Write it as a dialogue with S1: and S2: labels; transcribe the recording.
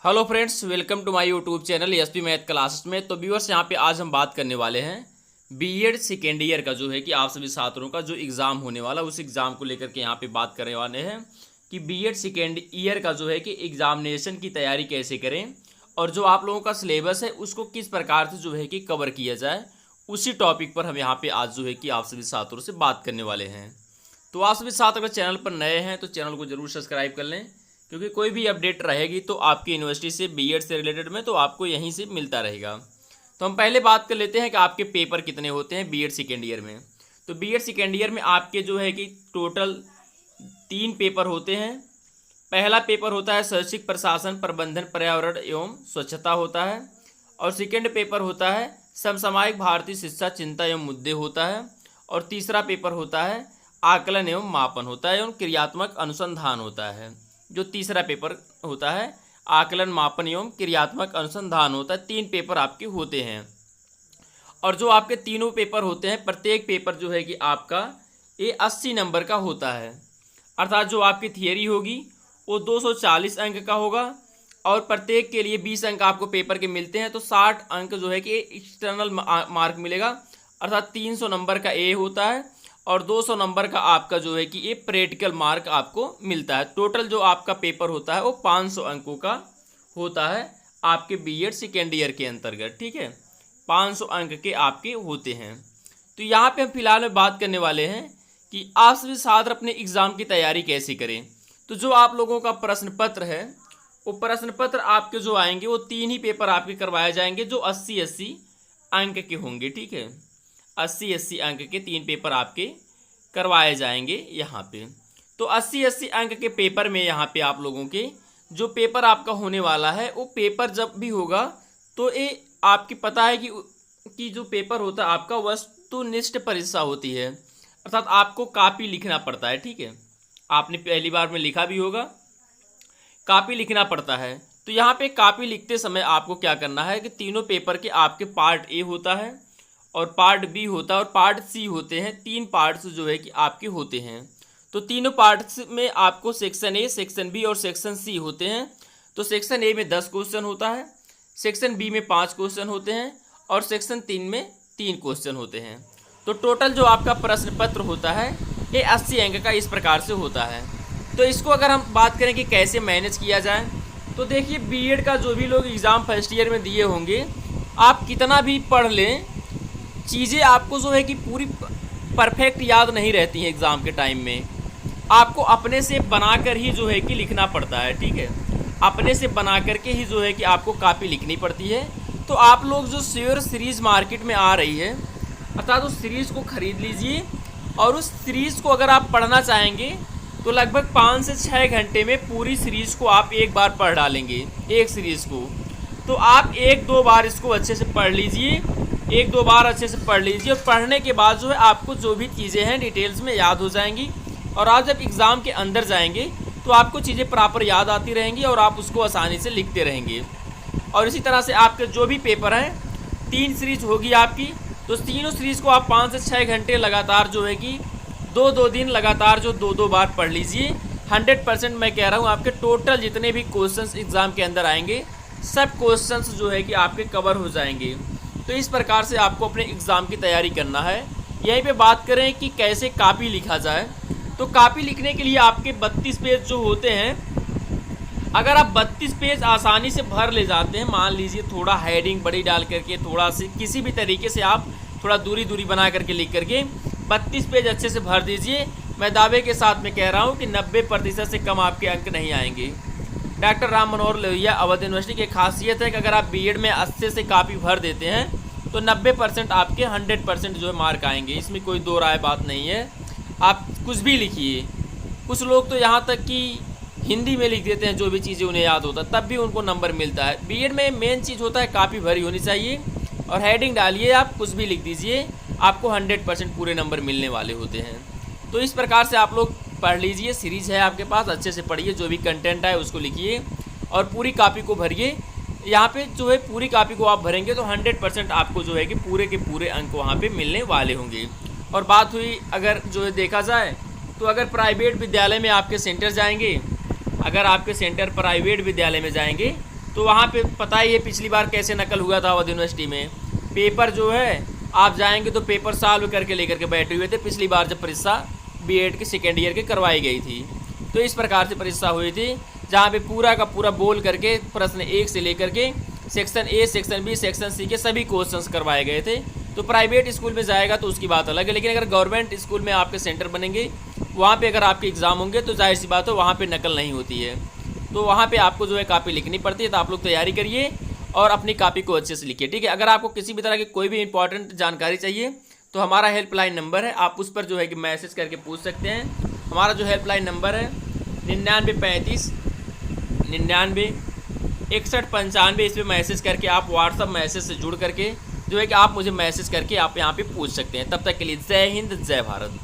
S1: Hello friends, welcome to my YouTube channel SP math classes में। तो viewers, यहाँ पे आज हम बात करने वाले हैं बीएड सेकेंड ईयर का जो है कि आप सभी छात्रों का जो एग्ज़ाम होने वाला उस एग्ज़ाम को लेकर के यहाँ पे बात करने वाले हैं कि बीएड सेकेंड ईयर का जो है कि एग्जामिनेशन की तैयारी कैसे करें और जो आप लोगों का सिलेबस है उसको किस प्रकार से जो है कि कवर किया जाए, उसी टॉपिक पर हम यहाँ पे आज जो है कि आप सभी छात्रों से बात करने वाले हैं। तो आप सभी छात्र अगर चैनल पर नए हैं तो चैनल को जरूर सब्सक्राइब कर लें, क्योंकि कोई भी अपडेट रहेगी तो आपकी यूनिवर्सिटी से बीएड से रिलेटेड में तो आपको यहीं से मिलता रहेगा। तो हम पहले बात कर लेते हैं कि आपके पेपर कितने होते हैं बीएड सेकेंड ईयर में। तो बीएड सेकेंड ईयर में आपके जो है कि टोटल 3 पेपर होते हैं। पहला पेपर होता है शैक्षिक प्रशासन, प्रबंधन, पर्यावरण एवं स्वच्छता होता है, और सेकेंड पेपर होता है समसामयिक भारतीय शिक्षा चिंता एवं मुद्दे होता है, और तीसरा पेपर होता है आकलन एवं मापन होता है एवं क्रियात्मक अनुसंधान होता है। जो तीसरा पेपर होता है आकलन, मापन एवं क्रियात्मक अनुसंधान होता है। 3 पेपर आपके होते हैं, और जो आपके तीनों पेपर होते हैं प्रत्येक पेपर जो है कि आपका ये 80 नंबर का होता है। अर्थात जो आपकी थियरी होगी वो 240 अंक का होगा, और प्रत्येक के लिए 20 अंक आपको पेपर के मिलते हैं। तो 60 अंक जो है कि एक्सटर्नल मार्क मिलेगा, अर्थात 300 नंबर का ए होता है और 200 नंबर का आपका जो है कि ये प्रैक्टिकल मार्क आपको मिलता है। टोटल जो आपका पेपर होता है वो 500 अंकों का होता है आपके बीएड सेकेंड ईयर के अंतर्गत। ठीक है, 500 अंक के आपके होते हैं। तो यहाँ पे हम फिलहाल में बात करने वाले हैं कि आप सभी छात्र अपने एग्ज़ाम की तैयारी कैसे करें। तो जो आप लोगों का प्रश्न पत्र है वो प्रश्न पत्र आपके जो आएंगे वो 3 ही पेपर आपके करवाए जाएंगे जो 80-80 अंक के होंगे। ठीक है, 80-80 अंक के 3 पेपर आपके करवाए जाएंगे यहाँ पे। तो 80-80 अंक के पेपर में यहाँ पे आप लोगों के जो पेपर आपका होने वाला है वो पेपर जब भी होगा तो ये आपकी पता है कि जो पेपर होता है आपका वस्तुनिष्ठ परीक्षा होती है, अर्थात आपको कॉपी लिखना पड़ता है। ठीक है, आपने पहली बार में लिखा भी होगा, कॉपी लिखना पड़ता है। तो यहाँ पे कॉपी लिखते समय आपको क्या करना है कि तीनों पेपर के आपके पार्ट ए होता है और पार्ट बी होता है और पार्ट सी होते हैं। 3 पार्ट्स जो है कि आपके होते हैं। तो तीनों पार्ट्स में आपको सेक्शन ए, सेक्शन बी और सेक्शन सी होते हैं। तो सेक्शन ए में 10 क्वेश्चन होता है, सेक्शन बी में 5 क्वेश्चन होते हैं और सेक्शन 3 में 3 क्वेश्चन होते हैं। तो टोटल जो आपका प्रश्न पत्र होता है ये 80 अंक का इस प्रकार से होता है। तो इसको अगर हम बात करें कि कैसे मैनेज किया जाए, तो देखिए बीएड का जो भी लोग एग्ज़ाम फर्स्ट ईयर में दिए होंगे, आप कितना भी पढ़ लें, चीज़ें आपको जो है कि पूरी परफेक्ट याद नहीं रहती हैं। एग्ज़ाम के टाइम में आपको अपने से बनाकर ही जो है कि लिखना पड़ता है। ठीक है, अपने से बना करके ही जो है कि आपको कॉपी लिखनी पड़ती है। तो आप लोग जो श्योर सीरीज़ मार्केट में आ रही है, अर्थात उस सीरीज़ को ख़रीद लीजिए, और उस सीरीज़ को अगर आप पढ़ना चाहेंगे तो लगभग 5 से 6 घंटे में पूरी सीरीज़ को आप एक बार पढ़ डालेंगे, एक सीरीज़ को। तो आप 1-2 बार इसको अच्छे से पढ़ लीजिए, 1-2 बार अच्छे से पढ़ लीजिए, और पढ़ने के बाद जो है आपको जो भी चीज़ें हैं डिटेल्स में याद हो जाएंगी, और आप जब एग्ज़ाम के अंदर जाएंगे तो आपको चीज़ें प्रॉपर याद आती रहेंगी और आप उसको आसानी से लिखते रहेंगे। और इसी तरह से आपके जो भी पेपर हैं 3 सीरीज़ होगी आपकी, तो तीनों सीरीज़ को आप 5 से 6 घंटे लगातार जो है कि 2-2 दिन लगातार जो 2-2 बार पढ़ लीजिए। 100% मैं कह रहा हूँ आपके टोटल जितने भी क्वेश्चंस एग्ज़ाम के अंदर आएंगे सब क्वेश्चंस जो है कि आपके कवर हो जाएंगे। तो इस प्रकार से आपको अपने एग्ज़ाम की तैयारी करना है। यहीं पे बात करें कि कैसे कॉपी लिखा जाए, तो कॉपी लिखने के लिए आपके 32 पेज जो होते हैं, अगर आप 32 पेज आसानी से भर ले जाते हैं, मान लीजिए थोड़ा हेडिंग बड़ी डाल करके, थोड़ा से किसी भी तरीके से आप थोड़ा दूरी बना करके लिख करके 32 पेज अच्छे से भर दीजिए, मैं दावे के साथ में कह रहा हूँ कि 90% से कम आपके अंक नहीं आएंगे। डॉक्टर राम मनोहर लोहिया अवध यूनिवर्सिटी की खासियत है कि अगर आप बीएड में अच्छे से कॉपी भर देते हैं तो 90% आपके 100% जो है मार्क आएंगे। इसमें कोई दो राय बात नहीं है, आप कुछ भी लिखिए। कुछ लोग तो यहाँ तक कि हिंदी में लिख देते हैं जो भी चीज़ें उन्हें याद होता है, तब भी उनको नंबर मिलता है। बीएड में मेन चीज़ होता है कॉपी भरी होनी चाहिए, और हेडिंग डालिए, आप कुछ भी लिख दीजिए, आपको 100% पूरे नंबर मिलने वाले होते हैं। तो इस प्रकार से आप लोग पढ़ लीजिए, सीरीज़ है आपके पास, अच्छे से पढ़िए, जो भी कंटेंट है उसको लिखिए और पूरी कॉपी को भरिए। यहाँ पे जो है पूरी कॉपी को आप भरेंगे तो 100% आपको जो है कि पूरे के पूरे अंक वहाँ पे मिलने वाले होंगे। और बात हुई अगर जो है देखा जाए तो अगर प्राइवेट विद्यालय में आपके सेंटर जाएंगे, अगर आपके सेंटर प्राइवेट विद्यालय में जाएंगे तो वहाँ पे पता ही है पिछली बार कैसे नकल हुआ था अवध यूनिवर्सिटी में। पेपर जो है आप जाएंगे तो पेपर सॉल्व करके लेकर के बैठे हुए थे पिछली बार जब परीक्षा बीएड के सेकेंड ईयर की करवाई गई थी। तो इस प्रकार से परीक्षा हुई थी जहाँ पे पूरा का पूरा बोल करके प्रश्न 1 से लेकर के section A, section B, section C के सभी क्वेश्चंस करवाए गए थे। तो प्राइवेट स्कूल में जाएगा तो उसकी बात अलग है, लेकिन अगर गवर्नमेंट स्कूल में आपके सेंटर बनेंगे वहाँ पे अगर आपके एग्ज़ाम होंगे तो जाहिर सी बात हो वहाँ पे नकल नहीं होती है। तो वहाँ पे आपको जो है कॉपी लिखनी पड़ती है। तो आप लोग तैयारी करिए और अपनी कॉपी को अच्छे से लिखिए, ठीक है। अगर आपको किसी भी तरह की कोई भी इंपॉर्टेंट जानकारी चाहिए तो हमारा हेल्पलाइन नंबर है, आप उस पर जो है कि मैसेज करके पूछ सकते हैं। हमारा जो हेल्पलाइन नंबर है 9935 99 61 95। इस पर मैसेज करके आप व्हाट्सअप मैसेज से जुड़ करके जो है कि आप मुझे मैसेज करके आप यहाँ पे पूछ सकते हैं। तब तक के लिए जय हिंद, जय भारत।